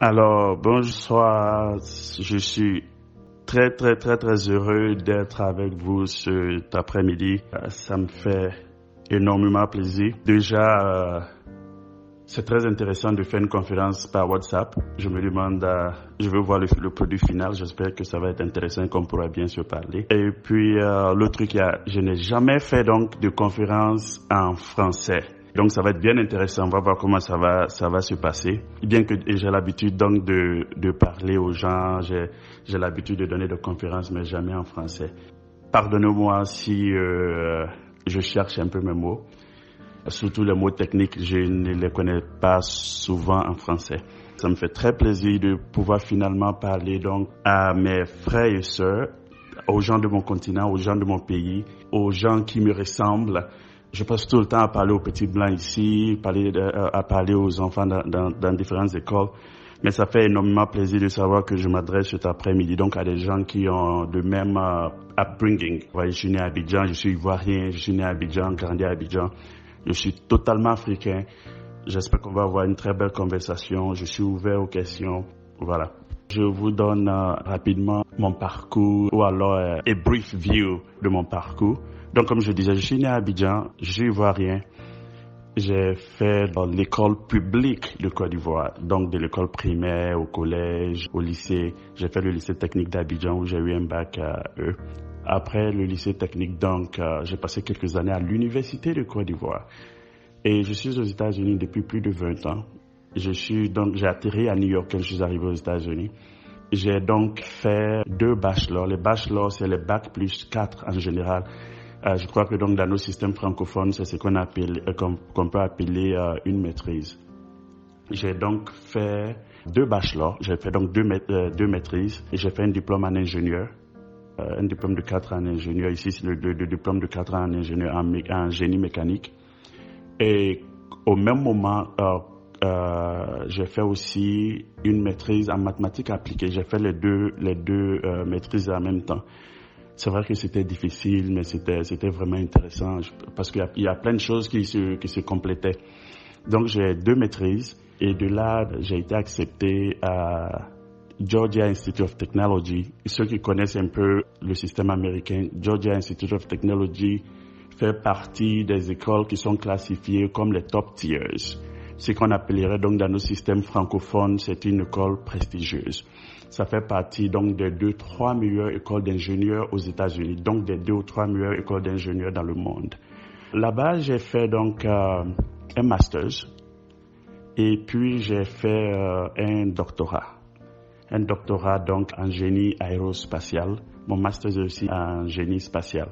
Alors, bonsoir, je suis très heureux d'être avec vous cet après-midi. Ça me fait énormément plaisir. Déjà, c'est très intéressant de faire une conférence par WhatsApp. Je me demande, je veux voir le produit final. J'espère que ça va être intéressant et qu'on pourra bien se parler. Et puis, l'autre truc, je n'ai jamais fait donc de conférence en français. Donc ça va être bien intéressant, on va voir comment ça va se passer. Bien que j'ai l'habitude donc de parler aux gens, j'ai l'habitude de donner des conférences, mais jamais en français. Pardonnez-moi si je cherche un peu mes mots. Surtout les mots techniques, je ne les connais pas souvent en français. Ça me fait très plaisir de pouvoir finalement parler donc à mes frères et sœurs, aux gens de mon continent, aux gens de mon pays, aux gens qui me ressemblent. Je passe tout le temps à parler aux petits blancs ici, à parler aux enfants dans différentes écoles. Mais ça fait énormément plaisir de savoir que je m'adresse cet après-midi donc à des gens qui ont le même upbringing. Je suis né à Abidjan, je suis ivoirien, je suis né à Abidjan, grandi à Abidjan. Je suis totalement africain. J'espère qu'on va avoir une très belle conversation. Je suis ouvert aux questions. Voilà. Je vous donne rapidement mon parcours ou alors a brief view de mon parcours. Donc, comme je disais, je suis né à Abidjan, je suis ivoirien. J'ai fait dans l'école publique de Côte d'Ivoire, donc de l'école primaire au collège, au lycée. J'ai fait le lycée technique d'Abidjan où j'ai eu un bac E. Après le lycée technique, donc, j'ai passé quelques années à l'université de Côte d'Ivoire. Et je suis aux États-Unis depuis plus de 20 ans. J'ai atterri à New York quand je suis arrivé aux États-Unis. J'ai donc fait 2 bachelors. Les bachelors, c'est les bac plus 4 en général. Je crois que donc dans nos systèmes francophones, c'est ce qu'on peut appeler une maîtrise. J'ai donc fait 2 bachelors. J'ai fait donc 2 maîtrises. Et j'ai fait un diplôme en ingénieur. Un diplôme de 4 ans en ingénieur. Ici, c'est le diplôme de 4 ans en ingénieur en génie mécanique. Et au même moment, j'ai fait aussi une maîtrise en mathématiques appliquées. J'ai fait les deux maîtrises en même temps. C'est vrai que c'était difficile, mais c'était vraiment intéressant parce qu'il y a plein de choses qui se complétaient. Donc j'ai 2 maîtrises et de là, j'ai été accepté à Georgia Institute of Technology. Ceux qui connaissent un peu le système américain, Georgia Institute of Technology fait partie des écoles qui sont classifiées comme les top tiers. Ce qu'on appellerait donc dans nos systèmes francophones, c'est une école prestigieuse. Ça fait partie donc des 2-3 meilleures écoles d'ingénieurs aux États-Unis, donc des 2 ou 3 meilleures écoles d'ingénieurs dans le monde. Là-bas, j'ai fait donc un master's et puis j'ai fait un doctorat. Un doctorat donc en génie aérospatial. Mon master's aussi en génie spatial.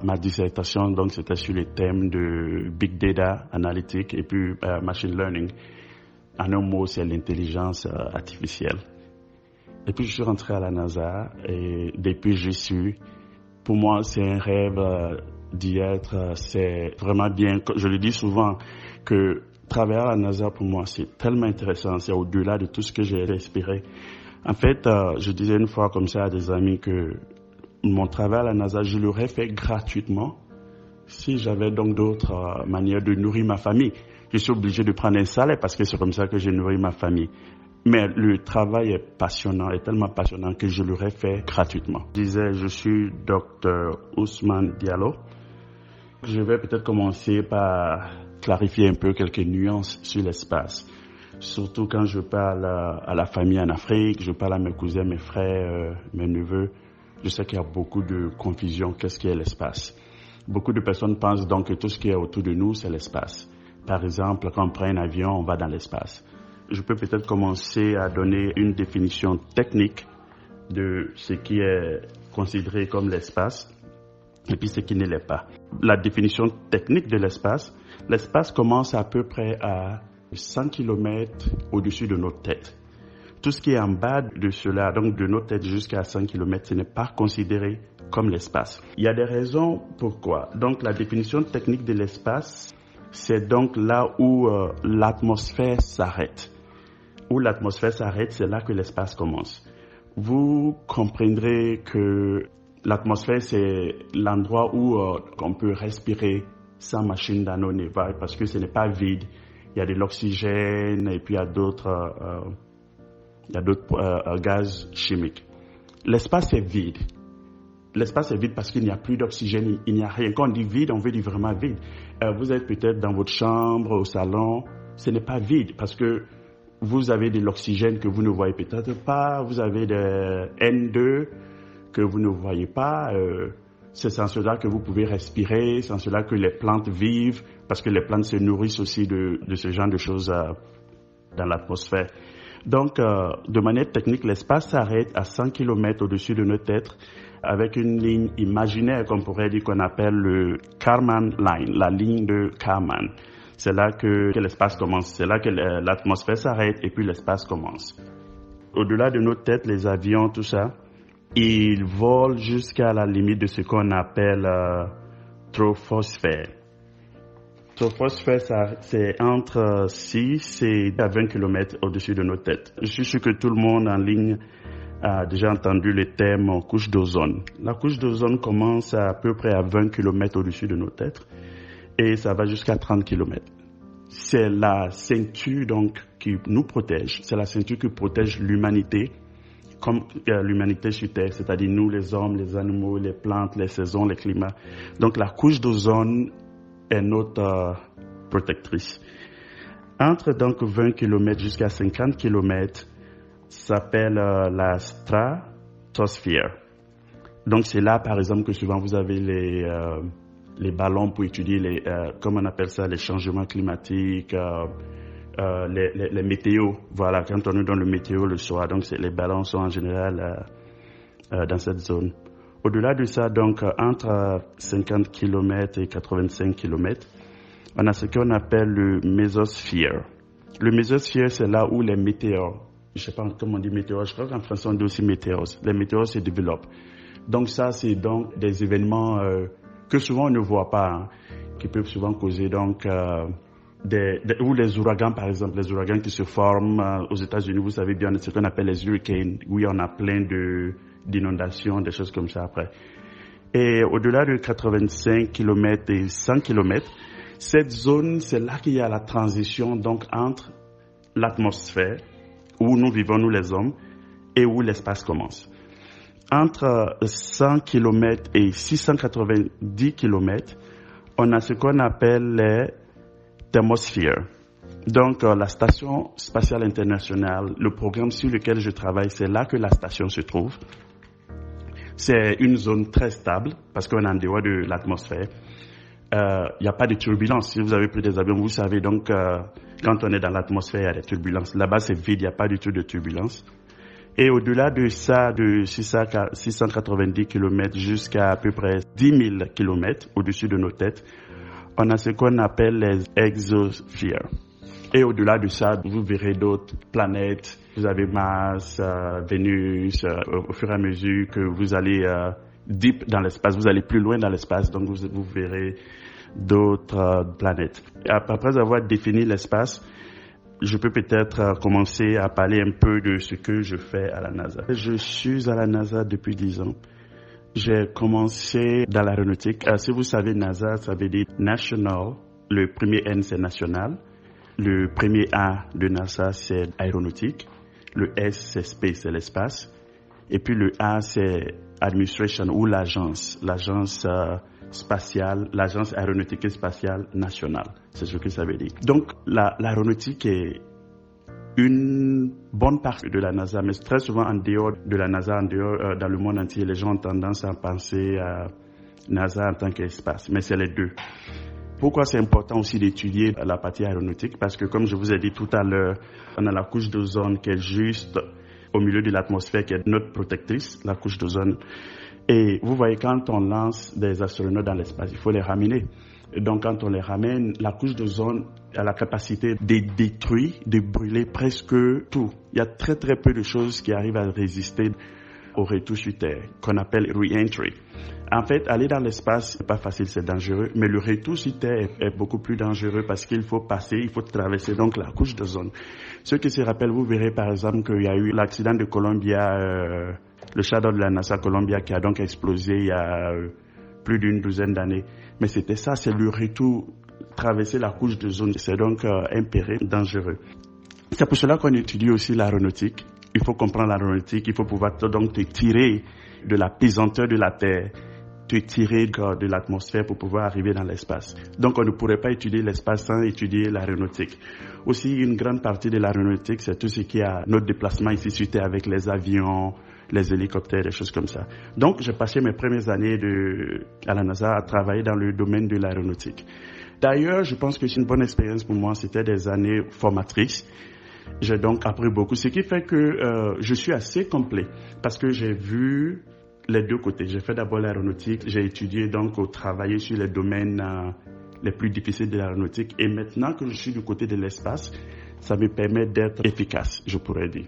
Ma dissertation, donc, c'était sur les thèmes de Big Data, Analytics et puis Machine Learning. En un mot, c'est l'intelligence artificielle. Et puis, je suis rentré à la NASA et depuis, j'y suis. Pour moi, c'est un rêve d'y être. C'est vraiment bien. Je le dis souvent que travailler à la NASA, pour moi, c'est tellement intéressant. C'est au-delà de tout ce que j'ai respiré. En fait, je disais une fois comme ça à des amis que mon travail à la NASA, je l'aurais fait gratuitement si j'avais donc d'autres manières de nourrir ma famille. Je suis obligé de prendre un salaire parce que c'est comme ça que je nourris ma famille. Mais le travail est passionnant, est tellement passionnant que je l'aurais fait gratuitement. Je disais, je suis Dr Ousmane Diallo. Je vais peut-être commencer par clarifier un peu quelques nuances sur l'espace. Surtout quand je parle à la famille en Afrique, je parle à mes cousins, mes frères, mes neveux. Je sais qu'il y a beaucoup de confusion. Qu'est-ce qu'est l'espace? Beaucoup de personnes pensent donc que tout ce qui est autour de nous, c'est l'espace. Par exemple, quand on prend un avion, on va dans l'espace. Je peux peut-être commencer à donner une définition technique de ce qui est considéré comme l'espace et puis ce qui ne l'est pas. La définition technique de l'espace commence à peu près à 100 km au-dessus de notre tête. Tout ce qui est en bas de cela, donc de notre tête jusqu'à 100 km, ce n'est pas considéré comme l'espace. Il y a des raisons pourquoi. Donc la définition technique de l'espace, c'est donc là où l'atmosphère s'arrête. Où l'atmosphère s'arrête, c'est là que l'espace commence. Vous comprendrez que l'atmosphère, c'est l'endroit où on peut respirer sans machine dans nos névales parce que ce n'est pas vide. Il y a de l'oxygène et puis il y a d'autres il y a d'autres gaz chimiques. L'espace est vide. L'espace est vide parce qu'il n'y a plus d'oxygène, il n'y a rien. Quand on dit vide, on veut dire vraiment vide. Vous êtes peut-être dans votre chambre, au salon, ce n'est pas vide parce que vous avez de l'oxygène que vous ne voyez peut-être pas, vous avez de N2 que vous ne voyez pas. C'est sans cela que vous pouvez respirer, sans cela que les plantes vivent, parce que les plantes se nourrissent aussi de ce genre de choses dans l'atmosphère. Donc, de manière technique, l'espace s'arrête à 100 km au-dessus de notre tête, avec une ligne imaginaire, qu'on pourrait dire, qu'on appelle le Kármán Line, la ligne de Kármán. C'est là que l'espace commence, c'est là que l'atmosphère s'arrête et puis l'espace commence. Au-delà de nos têtes, les avions, tout ça, ils volent jusqu'à la limite de ce qu'on appelle troposphère. Troposphère, c'est entre 6 et 20 km au-dessus de nos têtes. Je suis sûr que tout le monde en ligne a déjà entendu le terme couche d'ozone. La couche d'ozone commence à peu près à 20 km au-dessus de nos têtes et ça va jusqu'à 30 km. C'est la ceinture donc qui nous protège, c'est la ceinture qui protège l'humanité, comme l'humanité sur Terre, c'est-à-dire nous, les hommes, les animaux, les plantes, les saisons, les climats. Donc la couche d'ozone est notre protectrice. Entre donc 20 km jusqu'à 50 km, s'appelle la stratosphère. Donc c'est là, par exemple, que souvent vous avez les ballons pour étudier comment on appelle ça, les changements climatiques, les météos. Voilà, quand on est dans le météo le soir, donc les ballons sont en général dans cette zone. Au-delà de ça, donc entre 50 km et 85 km, on a ce qu'on appelle le mésosphère. Le mésosphère, c'est là où les météores, je ne sais pas comment on dit météores, je crois qu'en français on dit aussi météores. Les météores se développent. Donc ça, c'est donc des événements que souvent on ne voit pas, hein, qui peuvent souvent causer donc ou les ouragans, par exemple, les ouragans qui se forment aux États-Unis, vous savez bien ce qu'on appelle les hurricanes, où on a plein d'inondations, des choses comme ça après. Et au-delà de 85 km et 100 km, cette zone, c'est là qu'il y a la transition donc entre l'atmosphère, où nous vivons, nous les hommes, et où l'espace commence. Entre 100 km et 690 km, on a ce qu'on appelle les thermosphères. Donc, la Station spatiale internationale, le programme sur lequel je travaille, c'est là que la station se trouve. C'est une zone très stable parce qu'on est en dehors de l'atmosphère. Il n'y a pas de turbulence. Si vous avez pris des avions, vous savez donc quand on est dans l'atmosphère, il y a des turbulences. Là-bas, c'est vide, il n'y a pas du tout de turbulence. Et au-delà de ça, de 690 km jusqu'à à peu près 10 000 km au-dessus de nos têtes, on a ce qu'on appelle les exosphères. Et au-delà de ça, vous verrez d'autres planètes. Vous avez Mars, Vénus, au fur et à mesure que vous allez deep dans l'espace, vous allez plus loin dans l'espace, donc vous verrez d'autres planètes. Après avoir défini l'espace, je peux peut-être commencer à parler un peu de ce que je fais à la NASA. Je suis à la NASA depuis 10 ans. J'ai commencé dans l'aéronautique. Si vous savez, NASA, ça veut dire National. Le premier N, c'est national. Le premier A de NASA, c'est aéronautique. Le S, c'est space, c'est l'espace. Et puis le A, c'est administration ou l'agence spatiale, l'agence aéronautique et spatiale nationale. C'est ce que ça veut dire. Donc, l'aéronautique est une bonne partie de la NASA, mais très souvent en dehors de la NASA, dans le monde entier, les gens ont tendance à penser à NASA en tant qu'espace, mais c'est les deux. Pourquoi c'est important aussi d'étudier la partie aéronautique? Parce que comme je vous ai dit tout à l'heure, on a la couche d'ozone qui est juste au milieu de l'atmosphère, qui est notre protectrice, la couche d'ozone. Et vous voyez, quand on lance des astronautes dans l'espace, il faut les ramener. Et donc, quand on les ramène, la couche d'ozone a la capacité de détruire, de brûler presque tout. Il y a très très peu de choses qui arrivent à résister au retour sur Terre, qu'on appelle re-entry. En fait, aller dans l'espace, c'est pas facile, c'est dangereux, mais le retour sur Terre est beaucoup plus dangereux parce qu'il faut passer, il faut traverser donc la couche d'ozone. Ceux qui se rappellent, vous verrez par exemple qu'il y a eu l'accident de Columbia, le Shadow de la NASA Columbia qui a donc explosé il y a plus d'une douzaine d'années. Mais c'était ça, c'est le retour, traverser la couche d'ozone, c'est donc un péril dangereux. C'est pour cela qu'on étudie aussi l'aéronautique. Il faut comprendre l'aéronautique, il faut pouvoir donc te tirer de la pesanteur de la Terre, te tirer de l'atmosphère pour pouvoir arriver dans l'espace. Donc on ne pourrait pas étudier l'espace sans étudier l'aéronautique. Aussi, une grande partie de l'aéronautique, c'est tout ce qui a notre déplacement ici sur Terre avec les avions, les hélicoptères, des choses comme ça. Donc j'ai passé mes premières années à la NASA à travailler dans le domaine de l'aéronautique. D'ailleurs, je pense que c'est une bonne expérience pour moi. C'était des années formatrices. J'ai donc appris beaucoup, ce qui fait que je suis assez complet parce que j'ai vu les deux côtés. J'ai fait d'abord l'aéronautique, j'ai étudié donc travaillé sur les domaines les plus difficiles de l'aéronautique et maintenant que je suis du côté de l'espace, ça me permet d'être efficace, je pourrais dire.